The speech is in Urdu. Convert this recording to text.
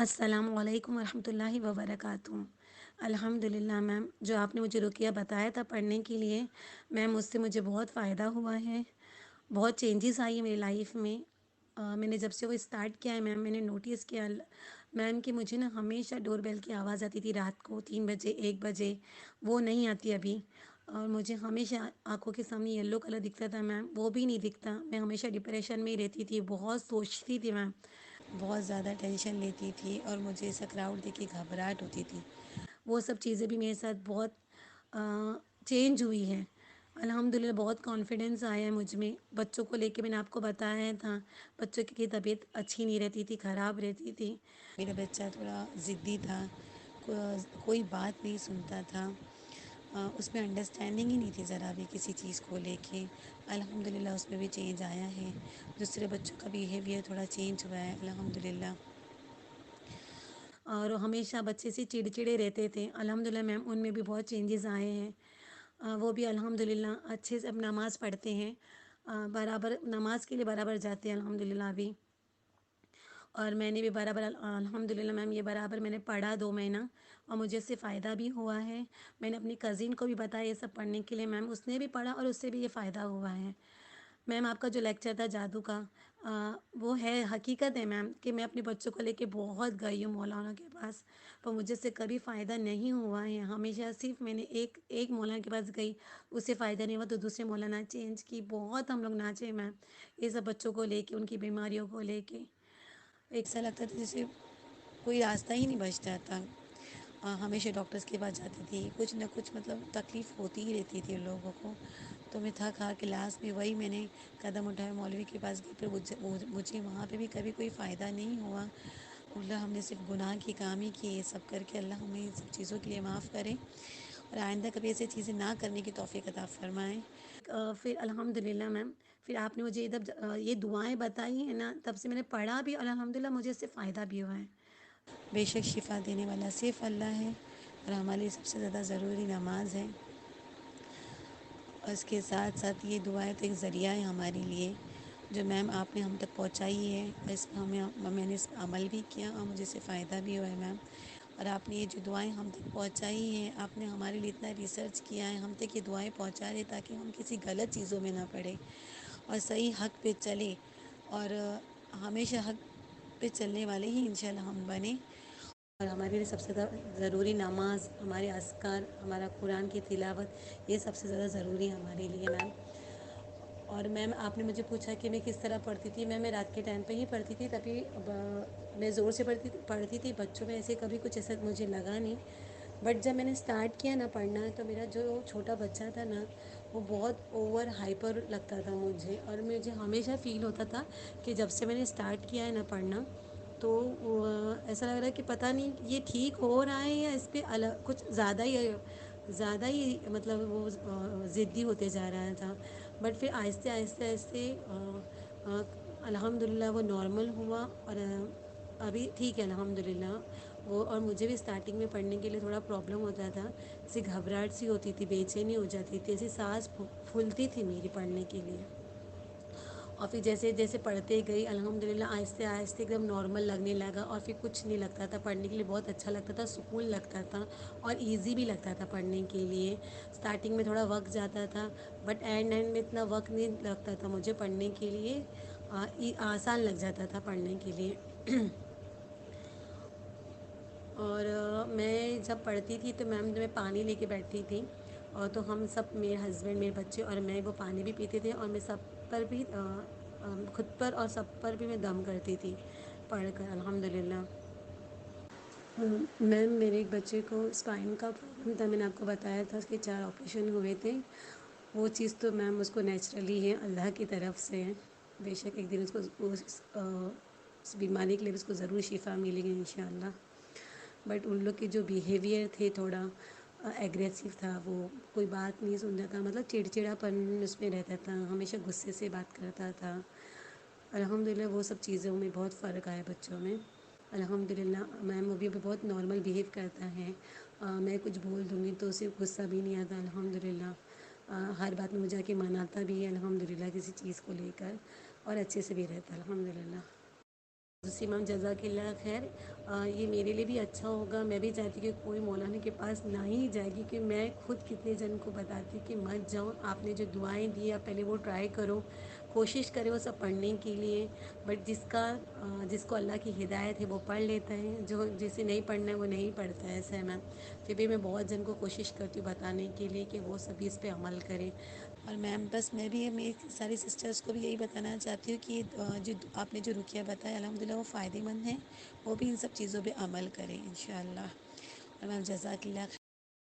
السلام علیکم ورحمۃ اللہ وبرکاتہ۔ الحمدللہ میم، جو آپ نے مجھے رقیہ بتایا تھا پڑھنے کے لیے، میم اس سے مجھے بہت فائدہ ہوا ہے، بہت چینجز آئی ہیں میری لائف میں۔ میں نے جب سے وہ اسٹارٹ کیا ہے میم، میں نے نوٹس کیا میم کہ مجھے نا ہمیشہ ڈور بیل کی آواز آتی تھی رات کو 3 بجے 1 بجے، وہ نہیں آتی ابھی۔ اور مجھے ہمیشہ آنکھوں کے سامنے یلو کلر دکھتا تھا میم، وہ بھی نہیں دکھتا۔ میں ہمیشہ ڈپریشن میں ہی رہتی تھی، بہت سوچتی تھی میم، بہت زیادہ ٹینشن لیتی تھی، اور مجھے ایسا کراؤڈ دیکھ کے گھبراہٹ ہوتی تھی۔ وہ سب چیزیں بھی میرے ساتھ بہت چینج ہوئی ہیں۔ الحمدللہ بہت کانفیڈنس آیا ہے مجھ میں۔ بچوں کو لے کے میں نے آپ کو بتایا تھا، بچوں کی طبیعت اچھی نہیں رہتی تھی، خراب رہتی تھی۔ میرا بچہ تھوڑا ضدی تھا، کوئی بات نہیں سنتا تھا، اس میں انڈرسٹینڈنگ ہی نہیں تھی ذرا بھی کسی چیز کو لے کے۔ الحمدللہ اس میں بھی چینج آیا ہے، دوسرے بچوں کا بیہیویئر تھوڑا چینج ہوا ہے الحمدللہ۔ اور ہمیشہ بچے سے چڑچڑے رہتے تھے، الحمدللہ میم ان میں بھی بہت چینجز آئے ہیں۔ وہ بھی الحمدللہ اچھے سے اب نماز پڑھتے ہیں، برابر نماز کے لیے برابر جاتے ہیں الحمدللہ ابھی۔ اور میں نے بھی برابر الحمدللہ میم یہ برابر میں نے پڑھا 2 مہینہ، اور مجھے اس سے فائدہ بھی ہوا ہے۔ میں نے اپنی کزن کو بھی بتایا یہ سب پڑھنے کے لیے میم، اس نے بھی پڑھا اور اس سے بھی یہ فائدہ ہوا ہے۔ میم آپ کا جو لیکچر تھا جادو کا، وہ ہے حقیقت ہے میم کہ میں اپنے بچوں کو لے کے بہت گئی ہوں مولانا کے پاس، پر مجھے سے کبھی فائدہ نہیں ہوا ہے۔ ہمیشہ صرف میں نے ایک مولانا کے پاس گئی، اس سے فائدہ نہیں ہوا تو دوسرے مولانا چینج کی۔ بہت ہم لوگ ناچے میم یہ سب بچوں کو لے کے، ان کی بیماریوں کو لے کے۔ ایسا لگتا تھا جیسے کوئی راستہ ہی نہیں بچتا تھا۔ ہمیشہ ڈاکٹرز کے پاس جاتی تھی، کچھ نہ کچھ مطلب تکلیف ہوتی ہی رہتی تھی لوگوں کو۔ تو میں تھک ہار کے لاسٹ میں وہی میں نے قدم اٹھایا، مولوی کے پاس گئی، پھر مجھے وہاں پہ بھی کبھی کوئی فائدہ نہیں ہوا۔ اللہ ہم نے صرف گناہ کی کام ہی کی، یہ سب کر کے اللہ ہمیں ان سب چیزوں کے لیے معاف کرے، اور آئندہ کبھی ایسی چیزیں نہ کرنے کی توفیق عطا فرمائیں۔ پھر الحمدللہ میم، پھر آپ نے مجھے جب یہ دعائیں بتائی ہیں نا، تب سے میں نے پڑھا بھی، اور الحمدللہ مجھے اس سے فائدہ بھی ہوا ہے۔ بے شک شفا دینے والا صرف اللہ ہے، اور ہمارے لیے سب سے زیادہ ضروری نماز ہے۔ اور اس کے ساتھ ساتھ یہ دعائیں تو ایک ذریعہ ہے ہمارے لیے، جو میم آپ نے ہم تک پہنچائی ہے، اس میں نے اس پہ عمل بھی کیا، اور مجھے اس سے فائدہ بھی ہوا ہے میم۔ اور آپ نے یہ جو دعائیں ہم تک پہنچائی ہیں، آپ نے ہمارے لیے اتنا ریسرچ کیا ہے، ہم تک یہ دعائیں پہنچا رہے تاکہ ہم کسی غلط چیزوں میں نہ پڑیں، اور صحیح حق پہ چلیں، اور ہمیشہ حق پہ چلنے والے ہی انشاءاللہ ہم بنیں۔ اور ہمارے لیے سب سے زیادہ ضروری نماز، ہمارے اذکار، ہمارا قرآن کی تلاوت، یہ سب سے زیادہ ضروری ہے ہمارے لیے میم۔ اور میم آپ نے مجھے پوچھا کہ میں کس طرح پڑھتی تھی، میں رات کے ٹائم پہ ہی پڑھتی تھی، تبھی میں زور سے پڑھتی تھی، بچوں میں ایسے کبھی کچھ ایسا مجھے لگا نہیں۔ بٹ جب میں نے اسٹارٹ کیا نا پڑھنا، تو میرا جو چھوٹا بچہ تھا نا، وہ بہت اوور ہائپر لگتا تھا مجھے، اور مجھے ہمیشہ فیل ہوتا تھا کہ جب سے میں نے اسٹارٹ کیا ہے نا پڑھنا، تو ایسا لگ رہا ہے کہ پتہ نہیں یہ ٹھیک ہو رہا ہے یا اس پہ کچھ زیادہ ہی مطلب وہ ضدی ہوتے جا رہا تھا۔ بٹ پھر آہستہ آہستہ آہستہ الحمدللہ وہ نارمل ہوا، اور ابھی ٹھیک ہے الحمدللہ وہ۔ اور مجھے بھی اسٹارٹنگ میں پڑھنے کے لیے تھوڑا پرابلم ہوتا تھا، ایسی گھبراہٹ سی ہوتی تھی، بے چینی ہو جاتی تھی، ایسی سانس پھولتی تھی میری پڑھنے کے لیے۔ اور پھر جیسے جیسے پڑھتے گئی الحمدللہ آہستہ آہستہ ایک دم نارمل لگنے لگا، اور پھر کچھ نہیں لگتا تھا پڑھنے کے لیے، بہت اچھا لگتا تھا، سکون لگتا تھا، اور ایزی بھی لگتا تھا پڑھنے کے لیے۔ اسٹارٹنگ میں تھوڑا وقت جاتا تھا، بٹ اینڈ میں اتنا وقت نہیں لگتا تھا مجھے پڑھنے کے لیے، آسان لگ جاتا تھا پڑھنے کے لیے۔ اور میں جب پڑھتی تھی تو میم میں پانی لے کے بیٹھتی تھی، اور تو ہم سب، میرے ہسبینڈ، میرے بچے اور میں، وہ پانی بھی پیتے تھے، اور میں سب پر بھی خود پر اور سب پر بھی میں دم کرتی تھی پڑھ کر الحمدللہ۔ میم میرے ایک بچے کو اسپائن کا پرابلم تھا، میں نے آپ کو بتایا تھا، اس کے 4 آپریشن ہوئے تھے۔ وہ چیز تو میم اس کو نیچرلی ہے، اللہ کی طرف سے ہے، بے شک ایک دن اس کو اس بیماری کے لیے اس کو ضرور شفا ملے گی انشاءاللہ۔ بٹ ان لوگ کے جو بیہیویئر تھے تھوڑا ایگریسو تھا، وہ کوئی بات نہیں سنتا تھا، مطلب چڑچڑا پن اس میں رہتا تھا، ہمیشہ غصے سے بات کرتا تھا۔ الحمدللہ وہ سب چیزوں میں بہت فرق آیا بچوں میں الحمدللہ۔ میم وہ بھی بہت نارمل بیہیو کرتا ہے، میں کچھ بول دوں گی تو اسے غصہ بھی نہیں آتا الحمدللہ، ہر بات میں مجھے آ کے مناتا بھی ہے الحمدللہ کسی چیز کو لے کر، اور اچھے سے بھی رہتا ہے الحمدللہ۔ دوسری میم جزاک اللہ خیر، یہ میرے لیے بھی اچھا ہوگا، میں بھی چاہتی کہ کوئی مولانا کے پاس نہ ہی جائے گی، کہ میں خود کتنے جن کو بتاتی کہ مت جاؤ، آپ نے جو دعائیں دی آپ پہلے وہ ٹرائی کرو، کوشش کرے وہ سب پڑھنے کے لیے، بٹ جس کو اللہ کی ہدایت ہے وہ پڑھ لیتا ہے، جو جسے نہیں پڑھنا ہے وہ نہیں پڑھتا ہے، ایسا ہے میم۔ پھر بھی میں بہت جن کو کوشش کرتی ہوں بتانے کے لیے کہ وہ سبھی اس پہ عمل کریں۔ اور میم بس میں بھی میری ساری سسٹرس کو بھی یہی بتانا چاہتی ہوں کہ جو آپ نے جو رقیہ بتایا الحمدللہ وہ فائدہ مند ہیں، وہ بھی ان سب چیزوں پہ عمل کریں انشاءاللہ۔ اور میم جزاک اللہ